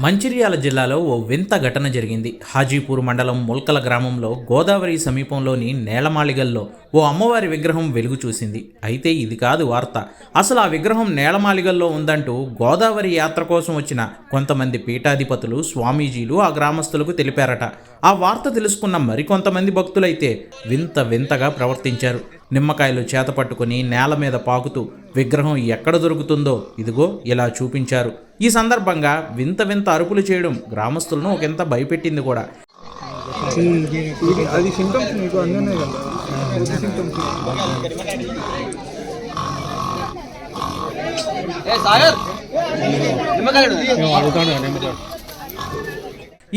మంచిర్యాల జిల్లాలో ఓ వింత ఘటన జరిగింది. హాజీపూర్ మండలం ముల్కల గ్రామంలో గోదావరి సమీపంలోని నేలమాళిగల్లో ఓ అమ్మవారి విగ్రహం వెలుగు చూసింది. అయితే ఇది కాదు వార్త. అసలు ఆ విగ్రహం నేలమాళిగల్లో ఉందంటూ గోదావరి యాత్ర కోసం వచ్చిన కొంతమంది పీఠాధిపతులు, స్వామీజీలు ఆ గ్రామస్తులకు తెలిపారట. ఆ వార్త తెలుసుకున్న మరికొంతమంది భక్తులైతే వింత వింతగా ప్రవర్తించారు. నిమ్మకాయలు చేతపట్టుకుని నేల మీద పాకుతూ విగ్రహం ఎక్కడ దొరుకుతుందో ఇదిగో ఇలా చూపించారు. ఈ సందర్భంగా వింత వింత అరుపులు చేయడం గ్రామస్తులను ఒకంత భయపెట్టింది కూడా. అది సింటమ్స్ మీకు అన్నీ కదా సింటమ్స్.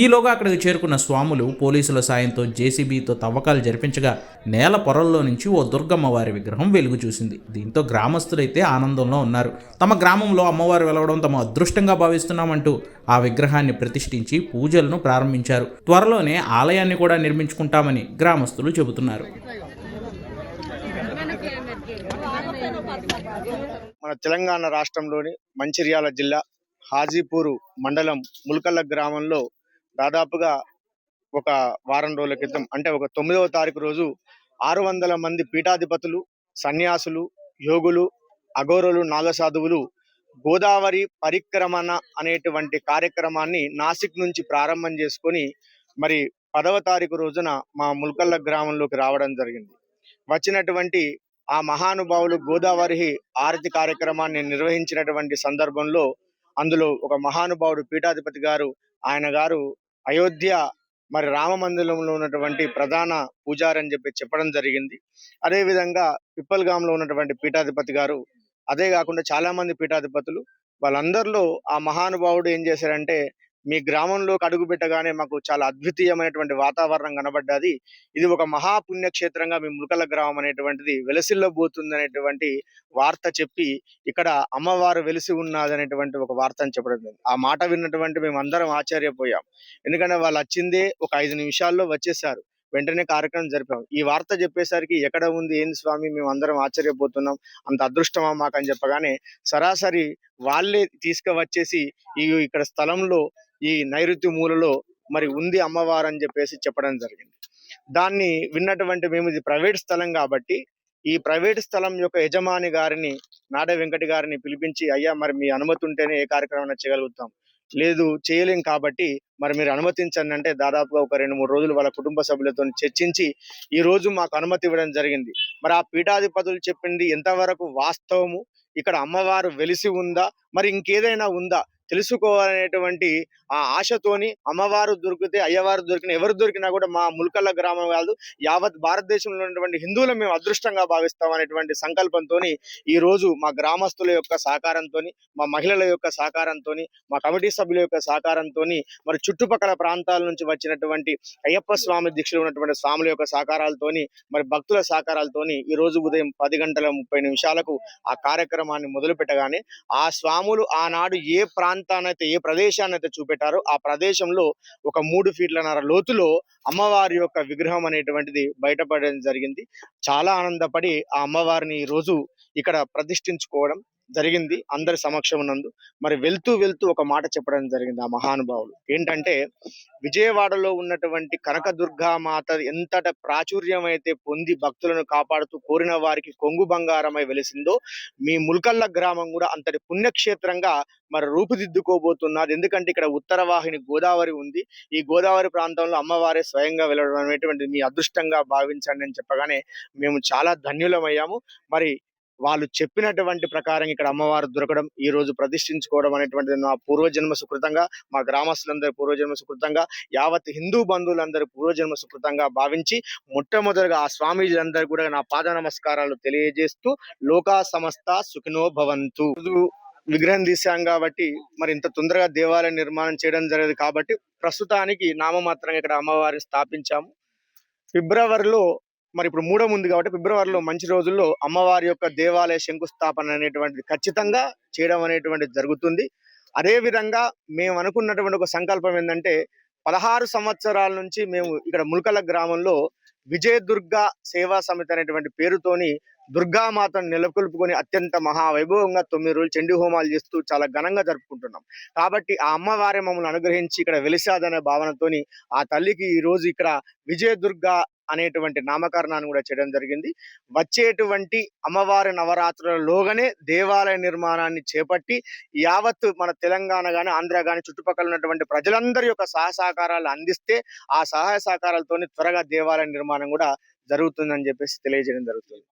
ఈలోగా అక్కడికి చేరుకున్న స్వాములు పోలీసుల సాయంతో జేసీబీతో తవ్వకాలు జరిపించగా నేల పొరల్లో నుంచి ఓ దుర్గమ్మ వారి విగ్రహం వెలుగు చూసింది. దీంతో గ్రామస్తులైతే ఆనందంలో ఉన్నారు. తమ గ్రామంలో అమ్మవారు వెలవడం తమ అదృష్టంగా భావిస్తున్నామంటూ ఆ విగ్రహాన్ని ప్రతిష్ఠించి పూజలను ప్రారంభించారు. త్వరలోనే ఆలయాన్ని కూడా నిర్మించుకుంటామని గ్రామస్తులు చెబుతున్నారు. మన తెలంగాణ రాష్ట్రంలోని మంచిర్యాల జిల్లా హాజీపూరు మండలం ముల్కల్ల గ్రామంలో దాదాపుగా ఒక వారం రోజుల క్రితం అంటే ఒక 9వ తారీఖు రోజు 600 మంది పీఠాధిపతులు, సన్యాసులు, యోగులు, అఘోరులు, నాగసాధువులు గోదావరి పరిక్రమణ అనేటువంటి కార్యక్రమాన్ని నాసిక్ నుంచి ప్రారంభం చేసుకొని మరి 10వ తారీఖు రోజున మా ముల్కల్ల గ్రామంలోకి రావడం జరిగింది. వచ్చినటువంటి ఆ మహానుభావులు గోదావరి ఆరతి కార్యక్రమాన్ని నిర్వహించినటువంటి సందర్భంలో అందులో ఒక మహానుభావుడు పీఠాధిపతి గారు, ఆయన గారు అయోధ్య మరి రామ మందిరంలో ఉన్నటువంటి ప్రధాన పూజారి అని చెప్పడం జరిగింది. అదేవిధంగా పిప్పల్గాంలో ఉన్నటువంటి పీఠాధిపతి గారు, అదే కాకుండా చాలా మంది పీఠాధిపతులు, వాళ్ళందరిలో ఆ మహానుభావుడు ఏం చేశారంటే, మీ గ్రామంలోకి అడుగు పెట్టగానే మాకు చాలా అద్వితీయమైనటువంటి వాతావరణం కనబడ్డది. ఇది ఒక మహాపుణ్యక్షేత్రంగా మీ ముల్కల గ్రామం అనేటువంటిది వెలసిల్లబోతుంది అనేటువంటి వార్త చెప్పి, ఇక్కడ అమ్మవారు వెలిసి ఉన్నది అనేటువంటి ఒక వార్తను చెప్పడం జరిగింది. ఆ మాట విన్నటువంటి మేము అందరం ఆశ్చర్యపోయాం. ఎందుకంటే వాళ్ళు వచ్చిందే ఒక 5 నిమిషాల్లో వచ్చేసారు. వెంటనే కార్యక్రమం జరిపాం. ఈ వార్త చెప్పేసరికి ఎక్కడ ఉంది, ఏంది స్వామి, మేము అందరం ఆశ్చర్యపోతున్నాం, అంత అదృష్టమా మాకని చెప్పగానే సరాసరి వాళ్ళే తీసుకువచ్చేసి ఇక్కడ స్థలంలో ఈ నైరుతి మూలలో మరి ఉంది అమ్మవారు అని చెప్పడం జరిగింది. దాన్ని విన్నటువంటి మేము, ఇది ప్రైవేట్ స్థలం కాబట్టి ఈ ప్రైవేట్ స్థలం యొక్క యజమాని గారిని, నాడ వెంకటి గారిని పిలిపించి, అయ్యా మరి మీ అనుమతి ఉంటేనే ఏ కార్యక్రమం చేయగలుగుతాం, లేదు చేయలేం కాబట్టి మరి మీరు అనుమతించండి అంటే దాదాపుగా ఒక 2-3 రోజులు వాళ్ళ కుటుంబ సభ్యులతో చర్చించి ఈ రోజు మాకు అనుమతి ఇవ్వడం జరిగింది. మరి ఆ పీఠాధిపతులు చెప్పింది ఎంతవరకు వాస్తవము, ఇక్కడ అమ్మవారు వెలిసి ఉందా, మరి ఇంకేదైనా ఉందా తెలుసుకోవాలనేటువంటి ఆ ఆశతోని అమ్మవారు దొరికితే అయ్యవారు దొరికిన ఎవరు దొరికినా కూడా మా ముల్కల్ల గ్రామం కాదు, యావత్ భారతదేశంలో ఉన్నటువంటి హిందువులు మేము అదృష్టంగా భావిస్తాం అనేటువంటి సంకల్పంతో ఈ రోజు మా గ్రామస్తుల యొక్క సహకారంతో, మా మహిళల యొక్క సహకారంతో, మా కమిటీ సభ్యుల యొక్క సహకారంతో, మరి చుట్టుపక్కల ప్రాంతాల నుంచి వచ్చినటువంటి అయ్యప్ప స్వామి దీక్షలు ఉన్నటువంటి స్వాముల యొక్క సహకారాలతోని, మరి భక్తుల సహకారాలతోని ఈ రోజు ఉదయం 10:30 ఆ కార్యక్రమాన్ని మొదలు పెట్టగానే ఆ స్వాములు ఆనాడు ఏ ప్రాంతాన్నైతే, ఏ ప్రదేశాన్నైతే చూపెట్టారో ఆ ప్రదేశంలో ఒక 3 ఫీట్లన్నర లోతులో అమ్మవారి యొక్క విగ్రహం అనేటువంటిది బయటపడడం జరిగింది. చాలా ఆనందపడి ఆ అమ్మవారిని ఈ రోజు ఇక్కడ ప్రతిష్ఠించుకోవడం జరిగింది అందరి సమక్షం నందు. మరి వెళ్తూ ఒక మాట చెప్పడం జరిగింది ఆ మహానుభావులు. ఏంటంటే, విజయవాడలో ఉన్నటువంటి కనకదుర్గామాత ఎంతట ప్రాచుర్యం అయితే పొంది భక్తులను కాపాడుతూ కోరిన వారికి కొంగు బంగారమై వెలిసిందో, మీ ముల్కల్ల గ్రామం కూడా అంతటి పుణ్యక్షేత్రంగా మరి రూపుదిద్దుకోబోతున్నది. ఎందుకంటే ఇక్కడ ఉత్తర వాహిని గోదావరి ఉంది. ఈ గోదావరి ప్రాంతంలో అమ్మవారే స్వయంగా వెళ్ళడం అనేటువంటి మీ అదృష్టంగా భావించండి అని చెప్పగానే మేము చాలా ధన్యులమయ్యాము. మరి వాళ్ళు చెప్పినటువంటి ప్రకారం ఇక్కడ అమ్మవారు దొరకడం, ఈ రోజు ప్రతిష్ఠించుకోవడం అనేటువంటిది నా పూర్వజన్మ సుకృతంగా, మా గ్రామస్తులందరి పూర్వజన్మ సుకృతంగా, యావత్ హిందూ బంధువులందరి పూర్వజన్మ సుకృతంగా భావించి మొట్టమొదటిగా ఆ స్వామీజీలందరూ కూడా నా పాద నమస్కారాలు తెలియజేస్తూ లోకా సమస్త సుఖినో భవంతు. విగ్రహం తీసాం కాబట్టి మరి ఇంత తొందరగా దేవాలయం నిర్మాణం చేయడం జరిగింది కాబట్టి ప్రస్తుతానికి నామమాత్రంగా ఇక్కడ అమ్మవారిని స్థాపించాము. ఫిబ్రవరిలో మరి ఇప్పుడు 3వ ఉంది కాబట్టి ఫిబ్రవరిలో మంచి రోజుల్లో అమ్మవారి యొక్క దేవాలయ శంకుస్థాపన అనేటువంటిది ఖచ్చితంగా చేయడం అనేటువంటిది జరుగుతుంది. అదే విధంగా మేము అనుకున్నటువంటి ఒక సంకల్పం ఏంటంటే, 16 సంవత్సరాల నుంచి మేము ఇక్కడ ముల్కల గ్రామంలో విజయదుర్గ సేవా సమితి అనేటువంటి పేరుతోని దుర్గామాతను నెలకొల్పుకొని అత్యంత మహావైభవంగా 9 రోజులు చండీ హోమాలు చేస్తూ చాలా ఘనంగా జరుపుకుంటున్నాం. కాబట్టి ఆ అమ్మవారే మమ్మల్ని అనుగ్రహించి ఇక్కడ వెలిసాదనే భావనతోని ఆ తల్లికి ఈ రోజు ఇక్కడ విజయదుర్గ అనేటువంటి నామకరణాన్ని కూడా చేయడం జరిగింది. వచ్చేటువంటి అమ్మవారి నవరాత్రులలోగానే దేవాలయ నిర్మాణాన్ని చేపట్టి యావత్తు మన తెలంగాణ గాని, ఆంధ్ర గాని చుట్టుపక్కల ఉన్నటువంటి ప్రజలందరి యొక్క సహసహకారాలు అందిస్తే ఆ సహాయ సహకారాలతోని త్వరగా దేవాలయ నిర్మాణం కూడా జరుగుతుందని చెప్పేసి తెలియజేయడం జరుగుతుంది.